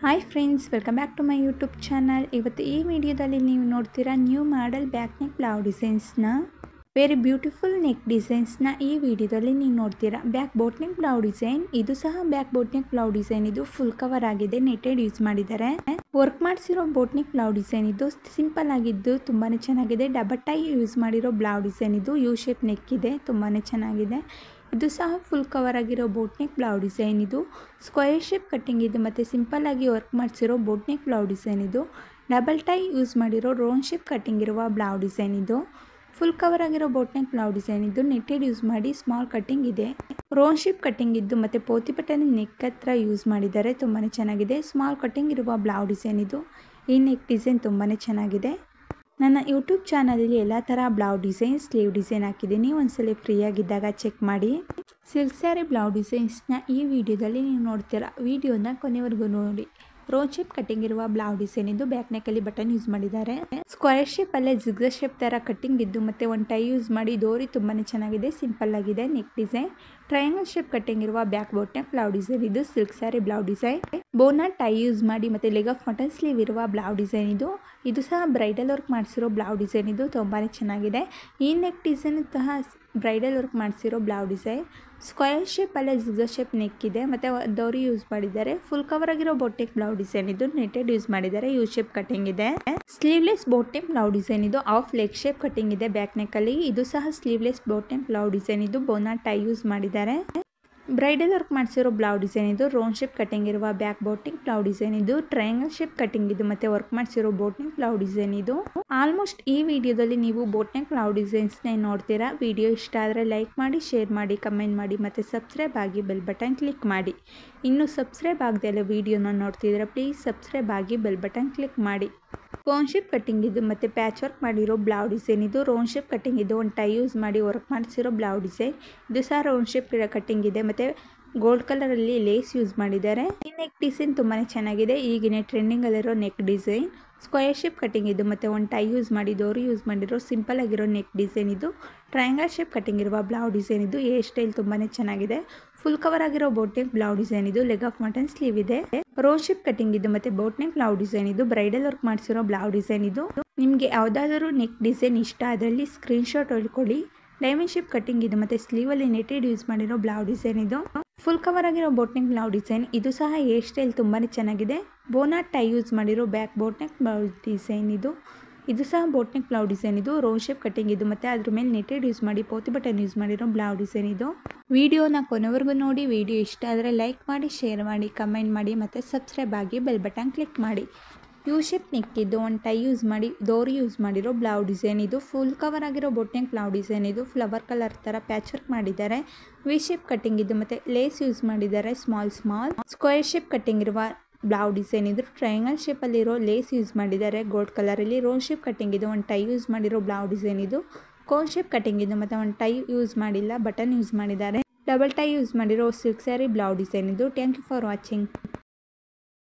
Hi friends, welcome back to my YouTube channel. ಇವತ್ತು ಈ ವಿಡಿಯೋದಲ್ಲಿ ನೀವು ನೋಡ್ತೀರಾ new model back neck blouse ಡಿಸೈನ್ಸ್ನ, ವೆರಿ ಬ್ಯೂಟಿಫುಲ್ ನೆಕ್ ಡಿಸೈನ್ಸ್ನ ಈ ವಿಡಿಯೋದಲ್ಲಿ ನೀವು ನೋಡ್ತೀರಾ. Back boat neck blouse design, ಇದು ಸಹ back boat neck blouse design. ಇದು ಫುಲ್ ಕವರ್ ಆಗಿದೆ, ನೆಟೆಡ್ ಯೂಸ್ ಮಾಡಿದ್ದಾರೆ. ವರ್ಕ್ ಮಾಡಿಸಿರೋ ಬೋಟ್ ನೆಕ್ ಬ್ಲೌಸ್ ಡಿಸೈನ್. ಇದು ಸಿಂಪಲ್ ಆಗಿದ್ದು ತುಂಬಾ ಚೆನ್ನಾಗಿದೆ. ಡಬಲ್ ಟೈ ಯೂಸ್ ಮಾಡಿರೋ ಬ್ಲೌಸ್ ಡಿಸೈನ್. ಇದು ಯು ಶೇಪ್ ನೆಕ್ ಇದೆ, ತುಂಬಾ ಚೆನ್ನಾಗಿದೆ. ಇದು ಸಹ ಫುಲ್ ಕವರ್ ಆಗಿರೋ ಬೋಟ್ ನೆಕ್ ಬ್ಲೌಸ್ ಡಿಸೈನ್. ಇದು ಸ್ಕ್ವೇರ್ ಶೇಪ್ ಕಟ್ಟಿಂಗ್ ಇದೆ ಮತ್ತು ಸಿಂಪಲ್ ಆಗಿ ವರ್ಕ್ ಮಾಡಿಸಿರೋ ಬೋಟ್ ನೆಕ್ ಬ್ಲೌಸ್ ಡಿಸೈನ್. ಇದು ಡಬಲ್ ಟೈ ಯೂಸ್ ಮಾಡಿರೋ ರೌಂಡ್ ಶೇಪ್ ಕಟ್ಟಿಂಗ್ ಇರುವ ಬ್ಲೌಸ್ ಡಿಸೈನ್. ಇದು ಫುಲ್ ಕವರ್ ಆಗಿರೋ ಬೋಟ್ ನೆಕ್ ಬ್ಲೌಸ್ ಡಿಸೈನ್. ಇದು ನೆಟ್ಟೆಡ್ ಯೂಸ್ ಮಾಡಿ ಸ್ಮಾಲ್ ಕಟ್ಟಿಂಗ್ ಇದೆ. ರೌಂಡ್ ಶೇಪ್ ಕಟ್ಟಿಂಗ್ ಇದ್ದು ಮತ್ತು ಪೋತಿ ಬಟನ್ ನೆಕ್ ಹತ್ರ ಯೂಸ್ ಮಾಡಿದ್ದಾರೆ, ತುಂಬಾ ಚೆನ್ನಾಗಿದೆ. ಸ್ಮಾಲ್ ಕಟ್ಟಿಂಗ್ ಇರುವ ಬ್ಲೌಸ್ ಡಿಸೈನ್. ಇದು ಈ ನೆಕ್ ಡಿಸೈನ್ ತುಂಬಾ ಚೆನ್ನಾಗಿದೆ. ನನ್ನ ಯೂಟ್ಯೂಬ್ ಚಾನಲಲ್ಲಿ ಎಲ್ಲ ಥರ ಬ್ಲೌಸ್ ಡಿಸೈನ್, ಸ್ಲೀವ್ ಡಿಸೈನ್ ಹಾಕಿದ್ದೀನಿ, ಒಂದ್ಸಲ ಫ್ರೀಯಾಗಿದ್ದಾಗ ಚೆಕ್ ಮಾಡಿ. ಸಿಲ್ಕ್ ಸ್ಯಾರಿ ಬ್ಲೌಸ್ ಡಿಸೈನ್ಸ್ನ ಈ ವಿಡಿಯೋದಲ್ಲಿ ನೀವು ನೋಡ್ತೀರಾ. ವಿಡಿಯೋನ ಕೊನೆವರೆಗೂ ನೋಡಿ. ರೌಂಡ್ ಶೇಪ್ ಕಟ್ಟಿಂಗ್ ಇರುವ ಬ್ಲೌಸ್ ಡಿಸೈನ್. ಇದು ಬ್ಯಾಕ್ ನೆಕ್ಕಲ್ಲಿ ಬಟನ್ ಯೂಸ್ ಮಾಡಿದ್ದಾರೆ. ಸ್ಕ್ವೇರ್ ಶೇಪ್ ಅಲ್ಲೇ ಜಿಗ್ಜಾಗ್ ಶೇಪ್ ಥರ ಕಟ್ಟಿಂಗ್ ಇದ್ದು ಮತ್ತು ಒಂದು ಟೈ ಯೂಸ್ ಮಾಡಿ ಡೋರಿ ತುಂಬಾ ಚೆನ್ನಾಗಿದೆ, ಸಿಂಪಲ್ ಆಗಿದೆ neck design. Triangle shape cutting ಇರುವ back boat neck blouse design. ಇದು ಸಿಲ್ಕ್ ಸ್ಯಾರಿ ಬ್ಲೌಸ್ ಡಿಸೈನ್. ಬೋನ ಟೈ ಯೂಸ್ ಮಾಡಿ ಮತ್ತು ಲೆಗ್ ಆಫ್ ಮಟನ್ ಸ್ಲೀವ್ ಇರುವ ಬ್ಲೌಸ್ ಡಿಸೈನ್. ಇದು ಸಹ ಬ್ರೈಡಲ್ ವರ್ಕ್ ಮಾಡಿಸಿರೋ ಬ್ಲೌಸ್ ಡಿಸೈನ್. ಇದು ತುಂಬಾ ಚೆನ್ನಾಗಿದೆ. ಈ ನೆಕ್ ಡಿಸೈನ್ ಸಹ ಬ್ರೈಡಲ್ ವರ್ಕ್ ಮಾಡಿಸಿರೋ ಬ್ಲೌಸ್ ಡಿಸೈನ್. ಸ್ಕ್ವೇರ್ ಶೇಪ್ ಅಲ್ಲೇ ಜಿಗ್ಜಾಗ್ ಶೇಪ್ ನೆಕ್ ಇದೆ ಮತ್ತು ಡೋರಿ ಯೂಸ್ ಮಾಡಿದ್ದಾರೆ. ಫುಲ್ ಕವರ್ ಆಗಿರೋ ಬೋಟ್ ನೆಕ್ ಬ್ಲೌಸ್ ಡಿಸೈನ್. ಇದು ನೆಟೆಡ್ ಯೂಸ್ ಮಾಡಿದ್ದಾರೆ, ಯು ಶೇಪ್ ಕಟ್ಟಿಂಗ್ ಇದೆ. Sleeveless boat neck blouse design. ಇದು ಆಫ್ ಲೆಗ್ ಶೇಪ್ ಕಟ್ಟಿಂಗ್ ಇದೆ ಬ್ಯಾಕ್ ನೆಕ್ಕಲ್ಲಿ. ಇದು ಸಹ sleeveless boat neck blouse design. ಇದು ಬೋನ ಟೈ ಯೂಸ್ ಮಾಡಿದ್ದಾರೆ. ಬ್ರೈಡಲ್ ವರ್ಕ್ ಮಾಡಿಸಿರೋ ಬ್ಲೌಸ್ ಡಿಸೈನ್. ಇದು ರೌಂಡ್ ಶೇಪ್ ಕಟ್ಟಿಂಗ್ ಇರುವ back boat neck blouse design. ಇದು ಟ್ರಯಾಂಗಲ್ ಶೇಪ್ ಕಟ್ಟಿಂಗ್ ಇದು ಮತ್ತು ವರ್ಕ್ ಮಾಡಿಸಿರೋ ಬೋಟ್ ನೆಕ್ ಬ್ಲೌಸ್ ಡಿಸೈನ್. ಇದು ಆಲ್ಮೋಸ್ಟ್ ಈ ವಿಡಿಯೋದಲ್ಲಿ ನೀವು ಬೋಟ್ ನೆಕ್ ಬ್ಲೌಸ್ ಡಿಸೈನ್ಸ್ನ ನೋಡ್ತೀರಾ. ವಿಡಿಯೋ ಇಷ್ಟ ಆದರೆ ಲೈಕ್ ಮಾಡಿ, ಶೇರ್ ಮಾಡಿ, ಕಮೆಂಟ್ ಮಾಡಿ ಮತ್ತು ಸಬ್ಸ್ಕ್ರೈಬ್ ಆಗಿ ಬೆಲ್ ಬಟನ್ ಕ್ಲಿಕ್ ಮಾಡಿ. ಇನ್ನೂ ಸಬ್ಸ್ಕ್ರೈಬ್ ಆಗದೆಲ್ಲ ವಿಡಿಯೋನ ನೋಡ್ತಿದ್ರೆ ಪ್ಲೀಸ್ ಸಬ್ಸ್ಕ್ರೈಬ್ ಆಗಿ ಬೆಲ್ ಬಟನ್ ಕ್ಲಿಕ್ ಮಾಡಿ. ರೌಂಡ್ ಶೇಪ್ ಕಟ್ಟಿಂಗ್ ಇದು ಮತ್ತು ಪ್ಯಾಚ್ ವರ್ಕ್ ಮಾಡಿರೋ ಬ್ಲೌಸ್ ಡಿಸೈನ್. ಇದು ರೌಂಡ್ ಶೇಪ್ ಕಟ್ಟಿಂಗ್ ಇದು ಒಂದು ಟೈ ಯೂಸ್ ಮಾಡಿ ವರ್ಕ್ ಮಾಡಿಸಿರೋ ಬ್ಲೌಸ್ ಡಿಸೈನ್. ಇದು ಸಹ ರೌಂಡ್ ಶೇಪ್ ಕಟ್ಟಿಂಗ್ ಇದೆ ಮತ್ತು ಗೋಲ್ಡ್ ಕಲರಲ್ಲಿ ಲೇಸ್ ಯೂಸ್ ಮಾಡಿದ್ದಾರೆ. ಈ ನೆಕ್ ಡಿಸೈನ್ ತುಂಬಾ ಚೆನ್ನಾಗಿದೆ, ಈಗಿನ ಟ್ರೆಂಡಿಂಗಲ್ಲಿರೋ neck design. Square shape cutting ಇದು ಮತ್ತು ಒಂದು ಟೈ ಯೂಸ್ ಮಾಡಿ ಡೋರಿ ಯೂಸ್ ಮಾಡಿರೋ ಸಿಂಪಲ್ ಆಗಿರೋ ನೆಕ್ ಡಿಸೈನ್. ಇದು ಟ್ರಯಾಂಗಲ್ ಶೇಪ್ ಕಟ್ಟಿಂಗ್ ಇರುವ ಬ್ಲೌಸ್ ಡಿಸೈನ್. ಇದು ಹೇರ್ ಸ್ಟೈಲ್ ತುಂಬಾ ಚೆನ್ನಾಗಿದೆ. ಫುಲ್ ಕವರ್ ಆಗಿರೋ ಬೋಟ್ ನೆಕ್ ಬ್ಲೌಸ್ ಡಿಸೈನ್. ಇದು ಲೆಗ್ ಆಫ್ ಮಟನ್ ಸ್ಲೀವ್ ಇದೆ. ರೌಂಡ್ ಶೇಪ್ ಕಟ್ಟಿಂಗ್ ಇದು ಮತ್ತು ಬೋಟ್ ನೆಕ್ ಬ್ಲೌಸ್ ಡಿಸೈನ್. ಇದು ಬ್ರೈಡಲ್ ವರ್ಕ್ ಮಾಡಿಸಿರೋ ಬ್ಲೌಸ್ ಡಿಸೈನ್. ಇದು ನಿಮಗೆ ಯಾವುದಾದರೂ ನೆಕ್ ಡಿಸೈನ್ ಇಷ್ಟ ಅದರಲ್ಲಿ ಸ್ಕ್ರೀನ್ಶಾಟ್ ಹೊಡ್ಕೊಳ್ಳಿ. ಡೈಮಂಡ್ ಶೇಪ್ ಕಟ್ಟಿಂಗ್ ಇದು ಮತ್ತು ಸ್ಲೀವಲ್ಲಿ ನೆಟೆಡ್ ಯೂಸ್ ಮಾಡಿರೋ ಬ್ಲೌಸ್ ಡಿಸೈನ್. ಇದು ಫುಲ್ ಕವರ್ ಆಗಿರೋ ಬೋಟ್ ನೆಕ್ ಬ್ಲೌಸ್ ಡಿಸೈನ್. ಇದು ಸಹ ಹೇರ್ ಸ್ಟೈಲ್ ತುಂಬಾ ಚೆನ್ನಾಗಿದೆ. ಬೋನಾ ಟೈ ಯೂಸ್ ಮಾಡಿರೋ back boat neck blouse design. ಇದು ಸಹ ಬೋಟ್ ನೆಕ್ ಬ್ಲೌಸ್ ಡಿಸೈನ್. ಇದು ರೌಂಡ್ ಶೇಪ್ ಕಟ್ಟಿಂಗ್ ಇದು ಮತ್ತು ಅದ್ರ ಮೇಲೆ ನೆಟೆಡ್ ಯೂಸ್ ಮಾಡಿ ಪೋತಿ ಬಟನ್ ಯೂಸ್ ಮಾಡಿರೋ ಬ್ಲೌಸ್ ಡಿಸೈನ್. ಇದು ವಿಡಿಯೋನ ಕೊನೆವರೆಗೂ ನೋಡಿ. ವಿಡಿಯೋ ಇಷ್ಟ ಆದರೆ ಲೈಕ್ ಮಾಡಿ, ಶೇರ್ ಮಾಡಿ, ಕಮೆಂಟ್ ಮಾಡಿ ಮತ್ತು ಸಬ್ಸ್ಕ್ರೈಬ್ ಆಗಿ ಬೆಲ್ ಬಟನ್ ಕ್ಲಿಕ್ ಮಾಡಿ. ಯು ಶೇಪ್ ನೆಕ್ ಇದು ಒಂದು ಟೈ ಯೂಸ್ ಮಾಡಿ ಡೋರಿ ಯೂಸ್ ಮಾಡಿರೋ ಬ್ಲೌಸ್ ಡಿಸೈನ್. ಇದು ಫುಲ್ ಕವರ್ ಆಗಿರೋ ಬೋಟ್ ನೆಕ್ ಬ್ಲೌಸ್ ಡಿಸೈನ್. ಇದು ಫ್ಲವರ್ ಕಲರ್ ಥರ ಪ್ಯಾಚ್ ವರ್ಕ್ ಮಾಡಿದ್ದಾರೆ. ವಿ ಶೇಪ್ ಕಟ್ಟಿಂಗ್ ಇದು ಮತ್ತು ಲೇಸ್ ಯೂಸ್ ಮಾಡಿದ್ದಾರೆ ಸ್ಮಾಲ್ ಸ್ಕ್ವೇರ್ ಶೇಪ್ ಕಟ್ಟಿಂಗ್ ಇರುವ ಬ್ಲೌಸ್ ಡಿಸೈನ್. ಇದು ಟ್ರಯಾಂಗಲ್ ಶೇಪಲ್ಲಿರೋ ಲೇಸ್ ಯೂಸ್ ಮಾಡಿದ್ದಾರೆ ಗೋಲ್ಡ್ ಕಲರಲ್ಲಿ. ರೌಂಡ್ ಶೇಪ್ ಕಟ್ಟಿಂಗ್ ಇದು ಒಂದು ಟೈ ಯೂಸ್ ಮಾಡಿರೋ ಬ್ಲೌಸ್ ಡಿಸೈನ್. ಇದು ಕೋನ್ ಶೇಪ್ ಕಟ್ಟಿಂಗ್ ಇದು ಮತ್ತು ಒಂದು ಟೈ ಯೂಸ್ ಮಾಡಿಲ್ಲ, ಬಟನ್ ಯೂಸ್ ಮಾಡಿದ್ದಾರೆ. ಡಬಲ್ ಟೈ ಯೂಸ್ ಮಾಡಿರೋ ಸಿಲ್ಕ್ ಸ್ಯಾರಿ ಬ್ಲೌಸ್ ಡಿಸೈನ್. ಇದು ಥ್ಯಾಂಕ್ ಯು ಫಾರ್ ವಾಚಿಂಗ್.